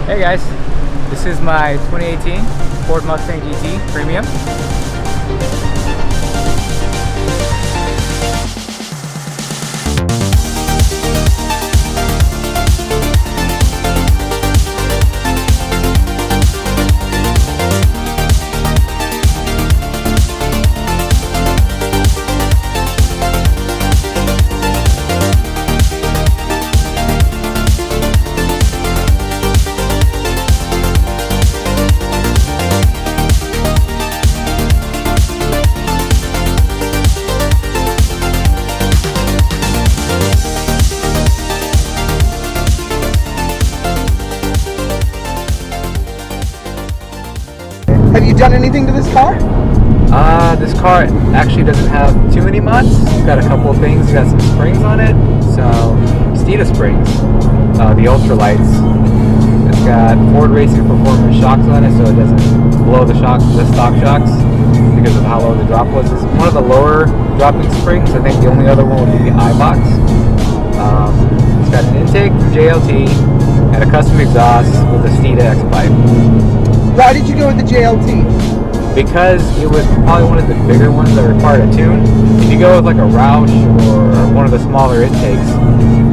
Hey guys, this is my 2018 Ford Mustang GT Premium. Have you done anything to this car? This car actually doesn't have too many mods. It's got a couple of things. It's got some springs on it, some Steeda springs, the ultralights. It's got Ford Racing Performance shocks on it, so it doesn't blow the stock shocks because of how low the drop was. It's one of the lower dropping springs. I think the only other one would be the iBox. It's got an intake from JLT and a custom exhaust with a Steeda X pipe. Why did you go with the JLT? Because it was probably one of the bigger ones that required a tune. If you go with like a Roush or one of the smaller intakes,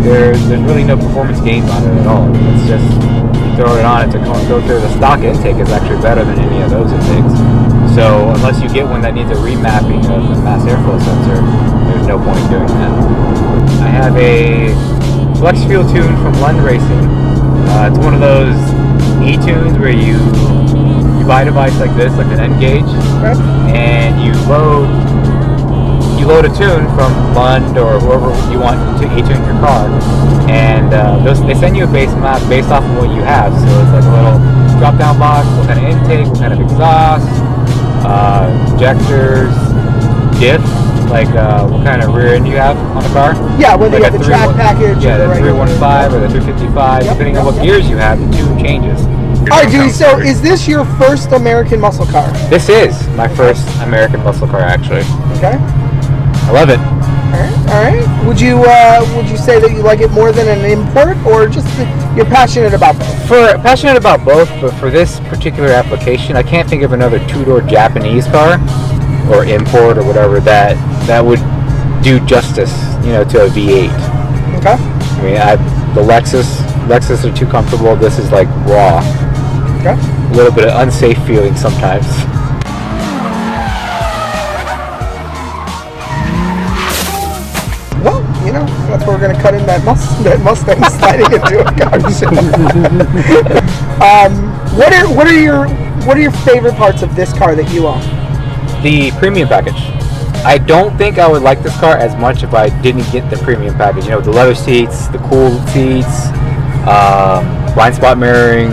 there's really no performance gains on it at all. It's just, you throw it on it to go through. The stock intake is actually better than any of those intakes. So unless you get one that needs a remapping of the mass airflow sensor, there's no point in doing that. I have a flex fuel tune from Lund Racing. It's one of those e-tunes where you buy a device like this, like an N gauge, and you load a tune from Lund or whoever you want to e-tune your car, and they send you a base map based off of what you have. So it's like a little drop-down box, what kind of intake, what kind of exhaust, injectors, diff, like what kind of rear end you have on the car. Yeah, whether like you have the track package. Yeah, the right 315 or the 355, depending on what gears you have, the tune changes. Alright, dude, so is this your first American muscle car? This is my first American muscle car, actually. Okay. I love it. Alright. Would you say that you like it more than an import, or just you're passionate about both? Passionate about both, but for this particular application, I can't think of another two-door Japanese car or import or whatever that would do justice, to a V8. Okay. I mean, the Lexus are too comfortable. This is like raw. Okay. A little bit of unsafe feeling sometimes. Well, that's where we're going to cut in that Mustang sliding into a car. What are your favorite parts of this car that you own? The premium package. I don't think I would like this car as much if I didn't get the premium package. The leather seats, the cool seats, blind spot mirroring,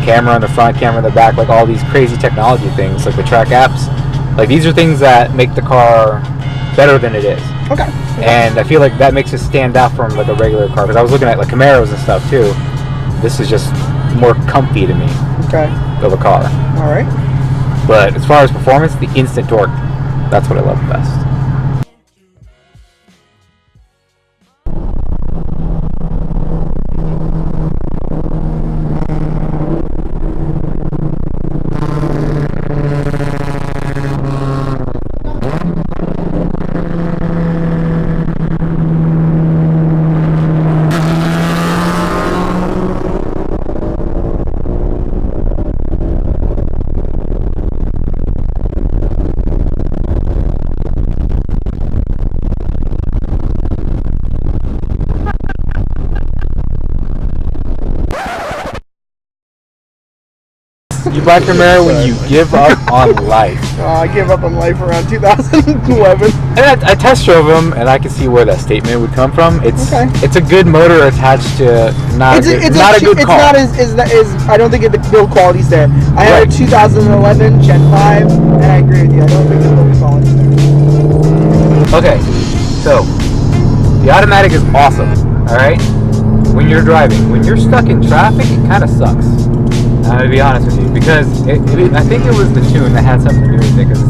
camera on the front, camera in the back, like all these crazy technology things, like the track apps. Like these are things that make the car better than it is. Okay. And I feel like that makes it stand out from like a regular car. Because I was looking at like Camaros and stuff too. This is just more comfy to me. Okay. Of a car. All right. But as far as performance, the instant torque, that's what I love best. You buy Camaro when you give up on life. I gave up on life around 2011. And I test drove them, and I can see where that statement would come from. It's a good motor attached to not a good car. It's not as I don't think the build quality's there. I had a 2011 Gen 5, and I agree with you. I don't think the build quality's there. Okay, so the automatic is awesome. All right, when you're driving, when you're stuck in traffic, it kind of sucks. I'm gonna be honest with you, because I think it was the tune that had something to do with it, because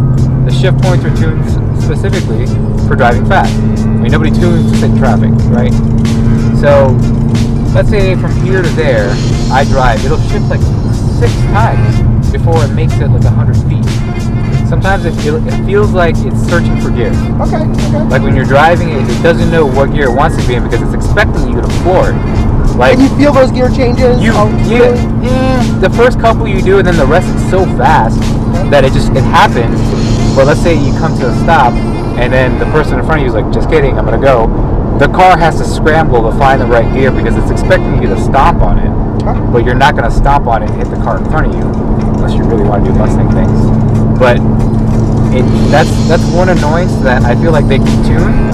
the shift points were tuned specifically for driving fast. I mean, nobody tunes to sit in traffic, right? So let's say from here to there, I drive, it'll shift like 6 times before it makes it like 100 feet. Sometimes it feels like it's searching for gears. Okay. Like when you're driving, it doesn't know what gear it wants to be in because it's expecting you to floor it. Like, and you feel those gear changes? The first couple you do, and then the rest is so fast that it happens. But let's say you come to a stop, and then the person in front of you is like, just kidding, I'm going to go. The car has to scramble to find the right gear because it's expecting you to stomp on it. But you're not going to stomp on it and hit the car in front of you unless you really want to do Mustang things. But that's one annoyance that I feel like they can tune.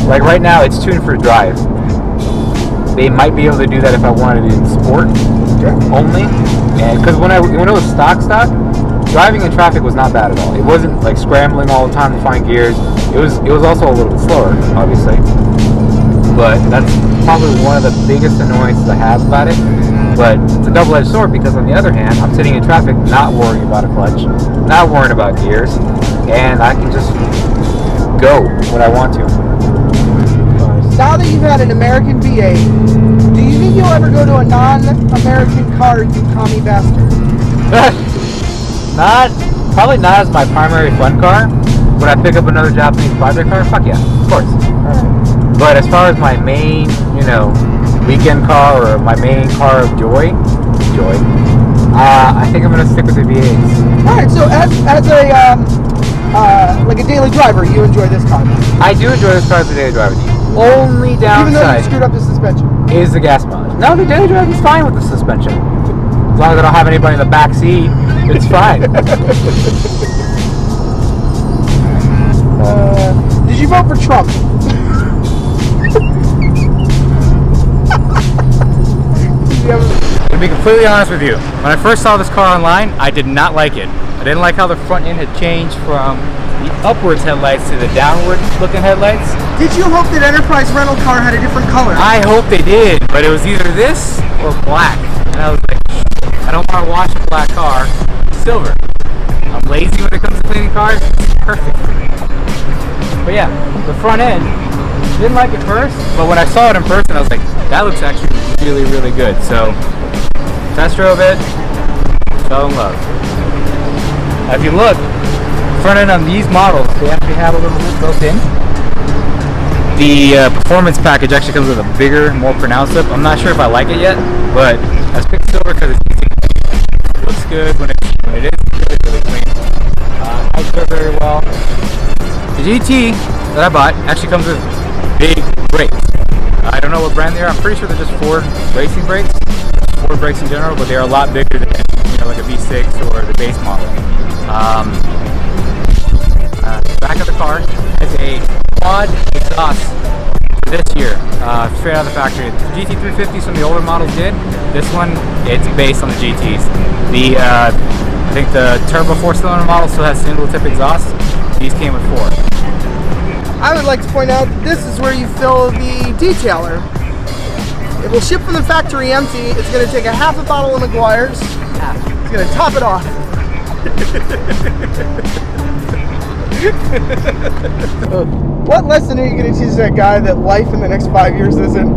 Like right now, it's tuned for drive. They might be able to do that if I wanted it in sport only. And because when it was stock, driving in traffic was not bad at all. It wasn't like scrambling all the time to find gears. It was also a little bit slower, obviously. But that's probably one of the biggest annoyances I have about it. But it's a double-edged sword because on the other hand, I'm sitting in traffic not worrying about a clutch, not worrying about gears, and I can just go when I want to. Now that you've had an American V8, do you think you'll ever go to a non-American car, you commie bastard? Probably not as my primary fun car. Would I pick up another Japanese project car? Fuck yeah, of course. Alright. But as far as my main, weekend car or my main car of joy, I think I'm gonna stick with the V8s. Alright, so as a like a daily driver, you enjoy this car? I do enjoy this car as a daily driver. The only Even though you downside screwed up the suspension. is the gas mileage. No, the daily driving is fine with the suspension. As long as I don't have anybody in the back seat, it's fine. Did you vote for Trump? To be completely honest with you, when I first saw this car online, I did not like it. I didn't like how the front end had changed from the upwards headlights to the downward looking headlights. Did you hope that Enterprise rental car had a different color? I hope they did, but it was either this or black. And I was like, I don't want to wash a black car silver. I'm lazy when it comes to cleaning cars. It's perfect for me. But yeah, the front end, didn't like it first, but when I saw it in person, I was like, that looks actually really, really good. So, test drove it, fell in love. Now, if you look, front end on these models, they actually have a little lip built in. The performance package actually comes with a bigger, more pronounced lip. I'm not sure if I like it yet, but I picked silver because it's easy. It looks good when it is really, really clean. I drove very well. The GT that I bought actually comes with big brakes. I don't know what brand they are. I'm pretty sure they're just Ford racing brakes. Ford brakes in general, but they are a lot bigger than like a V6 or the base model. Back of the car has a quad exhaust for this year, straight out of the factory. The GT350s from the older models did. This one, it's based on the GTs. I think the turbo 4-cylinder model still has single tip exhaust. These came with 4. I would like to point out that this is where you fill the detailer. It will ship from the factory empty. It's going to take a half a bottle of McGuire's. It's going to top it off. What lesson are you going to teach that guy that life in the next 5 years isn't?